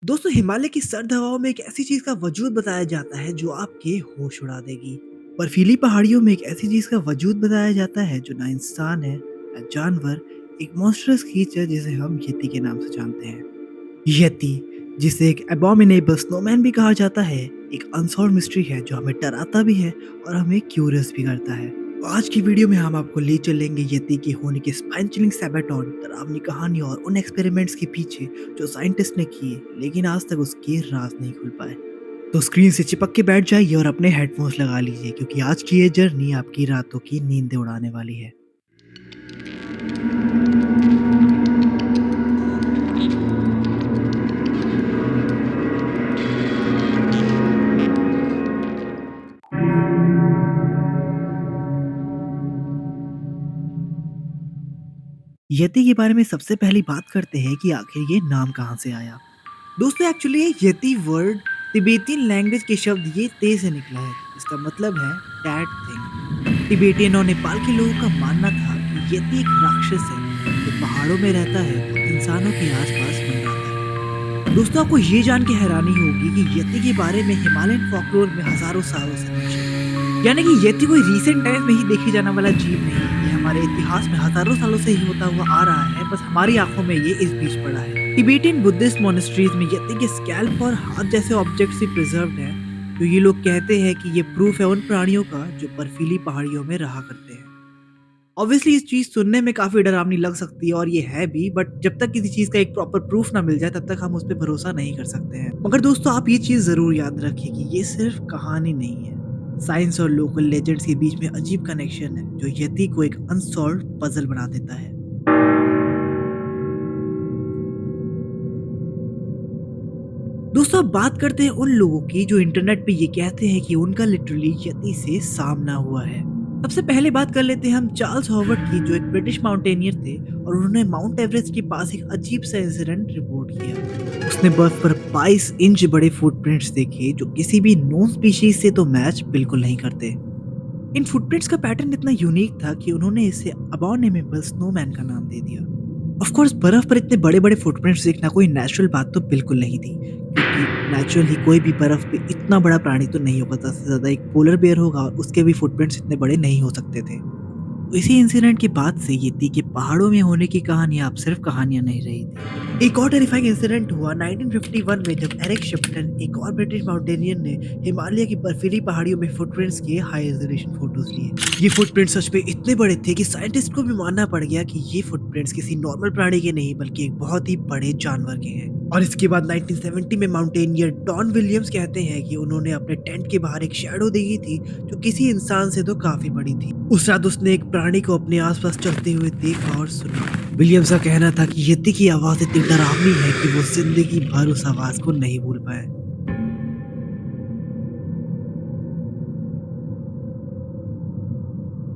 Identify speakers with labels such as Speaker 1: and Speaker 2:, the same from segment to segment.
Speaker 1: दोस्तों हिमालय की सर्द हवाओं में एक ऐसी चीज का वजूद बताया जाता है जो आपके होश उड़ा देगी। बर्फीली पहाड़ियों में एक ऐसी चीज का वजूद बताया जाता है जो ना इंसान है ना जानवर, एक मॉन्स्टरस क्रीचर जिसे हम यति के नाम से जानते हैं। यति, जिसे एक एबोमिनेबल स्नोमैन भी कहा जाता है, एक अनसॉल्व्ड मिस्ट्री है जो हमें डराता भी है और हमें क्यूरियस भी करता है। तो आज की वीडियो में हम आपको ले चलेंगे यति के होने के स्पाइन चिलिंग सैबाटॉन, डरावनी कहानी और उन एक्सपेरिमेंट्स के पीछे जो साइंटिस्ट ने किए लेकिन आज तक उसके राज नहीं खुल पाए। तो स्क्रीन से चिपक के बैठ जाइए और अपने हेडफोन्स लगा लीजिए क्योंकि आज की ये जर्नी आपकी रातों की नींदें उड़ाने वाली है। यति के बारे में सबसे पहली बात करते हैं कि आखिर ये नाम कहाँ से आया। दोस्तों एक्चुअली ये यति वर्ड तिब्बतियन लैंग्वेज के शब्द ये ते से निकला है। इसका मतलब है डैट थिंग। तिब्बतियन और नेपाल के लोगों का मानना था कि यति एक राक्षस है जो पहाड़ों में रहता है और इंसानों के आसपास मंडराता है। दोस्तों आपको ये जान के हैरानी होगी कि यति के बारे में हिमालयन फोकलोर में हजारों सालों से मेंशन है। यानी कि यति कोई रीसेंट टाइम में ही देखे जाने वाला जीव नहीं है। ये हमारे इतिहास में हजारों सालों से ही होता हुआ आ रहा है, बस हमारी आंखों में ये इस बीच पड़ा है। तिबेटियन बुद्धिस्ट मोनेस्ट्रीज में यति के स्कैल्प और हाथ जैसे ऑब्जेक्ट्स भी प्रिजर्व्ड हैं, तो ये लोग कहते हैं कि ये प्रूफ है उन प्राणियों का जो बर्फीली पहाड़ियों में रहा करते हैं। ऑब्वियसली इस चीज सुनने में काफी डरावनी लग सकती है और ये है भी, बट जब तक किसी चीज का एक प्रॉपर प्रूफ ना मिल जाए तब तक हम उस पर भरोसा नहीं कर सकते हैं। मगर दोस्तों आप ये चीज जरूर याद रखिए कि ये सिर्फ कहानी नहीं है। साइंस और लोकल लेजेंड्स के बीच में अजीब कनेक्शन है जो यति को एक अनसॉल्व्ड पजल बना देता है। दोस्तों अब बात करते हैं उन लोगों की जो इंटरनेट पे ये कहते हैं कि उनका लिटरली यति से सामना हुआ है। सबसे पहले बात कर लेते हैं हम चार्ल्स हॉवर्ड की, जो एक ब्रिटिश माउंटेनियर थे और उन्होंने माउंट एवरेस्ट के पास एक अजीब सा इंसिडेंट रिपोर्ट किया। उसने बर्फ पर 22 इंच बड़े फुटप्रिंट्स देखे जो किसी भी नोन स्पीशीज से तो मैच बिल्कुल नहीं करते। इन फुटप्रिंट्स का पैटर्न इतना यूनिक था कि उन्होंने इसे अबॉर्नेमेबल स्नोमैन का नाम दे दिया। ऑफ कोर्स बर्फ पर इतने बड़े-बड़े फुटप्रिंट्स देखना कोई नेचुरल बात तो बिल्कुल नहीं थी, क्योंकि नेचुरली कोई भी बर्फ पे इतना बड़ा प्राणी तो नहीं होगा, ज़्यादा से ज़्यादा एक पोलर बेयर होगा और उसके भी फुटप्रिंट्स इतने बड़े नहीं हो सकते थे। तो इसी इंसिडेंट के बाद से यति के पहाड़ों में होने की कहानियां अब सिर्फ कहानियां नहीं रही थी। एक और टेरिफाइंग इंसिडेंट हुआ 1951 में जब एरिक शिप्टन, एक और ब्रिटिश माउंटेनियर, ने हिमालय की बर्फीली पहाड़ियों में फुटप्रिंट्स के हाई रेजोल्यूशन फोटोज लिए। ये फुटप्रिंट्स सच में इतने बड़े थे कि साइंटिस्ट को भी मानना पड़ गया कि ये फुटप्रिंट्स किसी नॉर्मल प्राणी के नहीं बल्कि एक बहुत ही बड़े जानवर के हैं। और इसके बाद 1970 में माउंटेनियर डॉन विलियम्स कहते हैं कि उन्होंने अपने टेंट के बाहर एक शैडो देखी थी जो किसी इंसान से तो काफी बड़ी थी। उस रात उसने एक प्राणी को अपने आसपास चलते हुए देखा और सुना। विलियम्स का कहना था कि यति की आवाज इतनी डरावनी है कि वो जिंदगी भर उस आवाज को नहीं भूल पाए।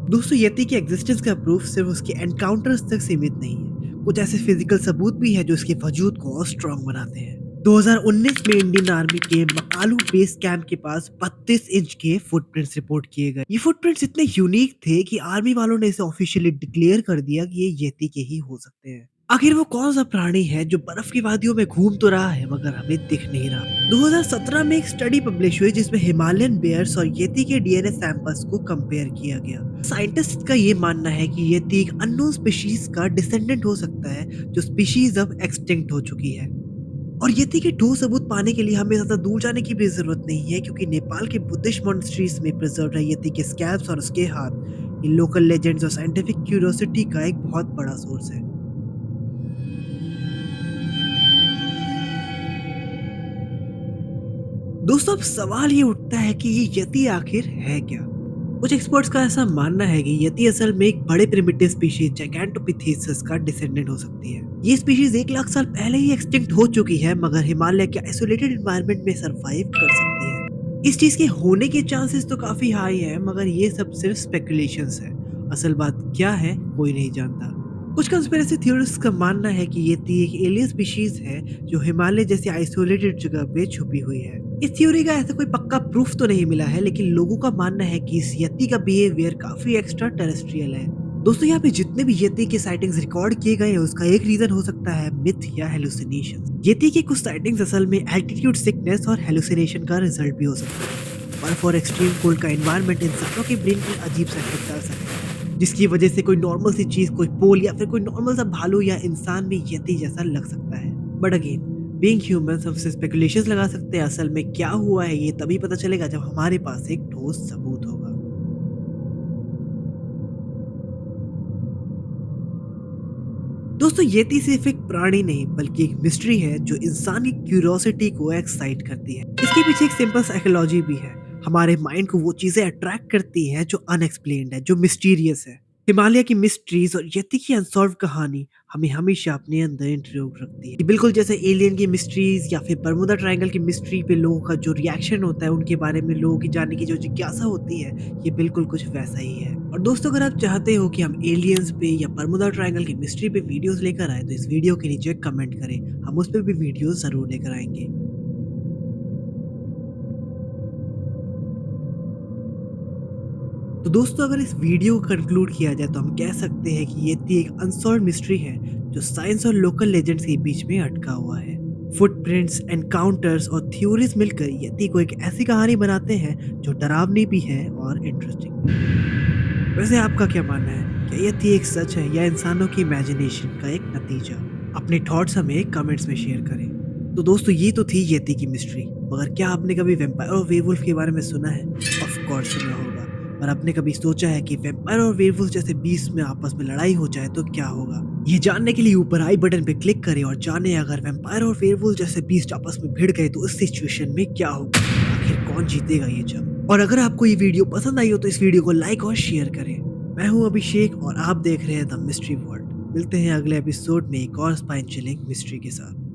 Speaker 1: दोस्तों यति के एग्जिस्टेंस का प्रूफ सिर्फ उसके एनकाउंटर्स तक सीमित नहीं है, कुछ ऐसे फिजिकल सबूत भी है जो इसके वजूद को और स्ट्रॉन्ग बनाते हैं। 2019 में इंडियन आर्मी के मकालू बेस कैंप के पास 32 इंच के फुटप्रिंट्स रिपोर्ट किए गए। ये फुटप्रिंट्स इतने यूनिक थे कि आर्मी वालों ने इसे ऑफिशियली डिक्लेयर कर दिया कि ये यति के ही हो सकते हैं। आखिर वो कौन सा प्राणी है जो बर्फ की वादियों में घूम तो रहा है मगर हमें दिख नहीं रहा। 2017 में एक स्टडी पब्लिश हुई जिसमें हिमालयन बेयर्स और येती के डीएनए सैंपल्स को कंपेयर किया गया। साइंटिस्ट का ये मानना है कि येती एक अननोन स्पीशीज का डिसेंडेंट हो सकता है जो स्पीशीज अब एक्सटिंक्ट हो चुकी है। और येती के ठोस सबूत पाने के लिए हमें ज्यादा दूर जाने की भी जरूरत नहीं है, क्योंकि नेपाल के बुद्धिस्ट मॉनेस्ट्रीज में प्रिजर्व है येती के स्कैल्प्स और उसके हाथ। ये लोकल लेजेंड्स और साइंटिफिक क्यूरियोसिटी का एक बहुत बड़ा सोर्स है। दोस्तों अब सवाल ये उठता है कि ये यति आखिर है क्या। कुछ एक्सपर्ट्स का ऐसा मानना है कि यति असल में एक बड़े प्रिमिटिव स्पीशीज जैकेंटोपिथेसिस का डिसेंडेंट हो सकती है। ये स्पीशीज 1 लाख साल पहले ही एक्सटिंक्ट हो चुकी है मगर हिमालय के आइसोलेटेड एनवायरनमेंट में सरवाइव कर सकती है। इस चीज के होने के चांसेस तो काफी हाई है मगर ये सब सिर्फ स्पेकुलेशंस है। असल बात क्या है कोई नहीं जानता। कुछ कंस्पिरेसी थ्योरिस्ट्स का मानना है कि यति एक एलियन स्पीशीज है जो हिमालय जैसी आइसोलेटेड जगह पे छुपी हुई है। इस थ्योरी का ऐसा कोई पक्का प्रूफ तो नहीं मिला है, लेकिन लोगों का मानना है कि इस यति का बिहेवियर काफी एक्स्ट्रा टेरेस्ट्रियल है। दोस्तों यहाँ पे जितने भी येती के साइटिंग्स रिकॉर्ड किए गए हैं उसका एक रीजन हो सकता है मिथ या हेलुसिनेशन। येती की कुछ साइटिंग्स असल में एल्टीट्यूड सिकनेस और हेलुसिनेशन का रिजल्ट भी हो सकता है। बर्फ और एक्सट्रीम कोल्ड का एनवायरनमेंट इंसानों के ब्रेन पर अजीब सा इफेक्ट डाल सकता है, जिसकी वजह से कोई नॉर्मल सी चीज, कोई पोल या फिर कोई नॉर्मल सा भालू या इंसान भी येती जैसा लग सकता है। बट अगेन, बीइंग ह्यूमंस, हम सिर्फ स्पेकुलेशंस लगा सकते हैं। असल में क्या हुआ है ये तभी पता चलेगा जब हमारे पास एक ठोस सबूत होगा। दोस्तों येती सिर्फ एक प्राणी नहीं बल्कि एक मिस्ट्री है जो इंसान की क्यूरियोसिटी को एक्साइट करती है। इसके पीछे एक सिंपल साइकोलॉजी भी है। हमारे माइंड को वो चीजें अट्रैक्ट करती हैं जो अनएक्सप्लेन्ड है, जो मिस्टीरियस है। हिमालय की मिस्ट्रीज और यति की अनसॉल्व कहानी हमें हमेशा अपने अंदर इंटरव्यू रखती है। बिल्कुल जैसे एलियन की मिस्ट्रीज या फिर बर्मुदा ट्रायंगल की मिस्ट्री पे लोगों का जो रिएक्शन होता है, उनके बारे में लोगों की जानने की जो जिज्ञासा होती है, ये बिल्कुल कुछ वैसा ही है। और दोस्तों अगर आप चाहते हो कि हम एलियंस पे या बर्मुदा ट्रायंगल की मिस्ट्री पे वीडियोस लेकर आए तो इस वीडियो के नीचे कमेंट करें, हम उस पर भी वीडियोस जरूर लेकर आएंगे। तो दोस्तों अगर इस वीडियो को कंक्लूड किया जाए तो हम कह सकते हैं कि ये थी एक अनसॉल्व्ड मिस्ट्री है जो साइंस और लोकल लेजेंड्स के बीच में अटका हुआ है। फुटप्रिंट्स, एनकाउंटर्स और थ्योरीज मिलकर यति को एक ऐसी कहानी बनाते हैं जो डरावनी भी है और इंटरेस्टिंग भी। वैसे आपका क्या मानना है? क्या यति एक सच है या इंसानों की इमेजिनेशन का एक नतीजा? अपने थॉट्स हमें कमेंट्स में शेयर करें। तो दोस्तों ये तो थी यति की मिस्ट्री, मगर क्या आपने कभी वैम्पायर और वेयरवुल्फ के बारे में सुना है? ऑफ कोर्स सुना होगा। पर आपने कभी सोचा है कि वैम्पायर और वेयरवुल्फ जैसे बीस्ट में आपस में लड़ाई हो जाए तो क्या होगा? ये जानने के लिए ऊपर आई बटन पे क्लिक करें और जाने अगर वैम्पायर और वेयरवुल्फ जैसे बीस्ट आपस में भिड़ गए तो इस सिचुएशन में क्या होगा? आखिर कौन जीतेगा ये जंग? और अगर आपको ये वीडियो पसंद आई हो तो इस वीडियो को लाइक और शेयर करें। मैं हूं अभिषेक और आप देख रहे हैं द मिस्ट्री वर्ल्ड। मिलते हैं अगले एपिसोड में एक और स्पाइन चिलिंग मिस्ट्री के साथ।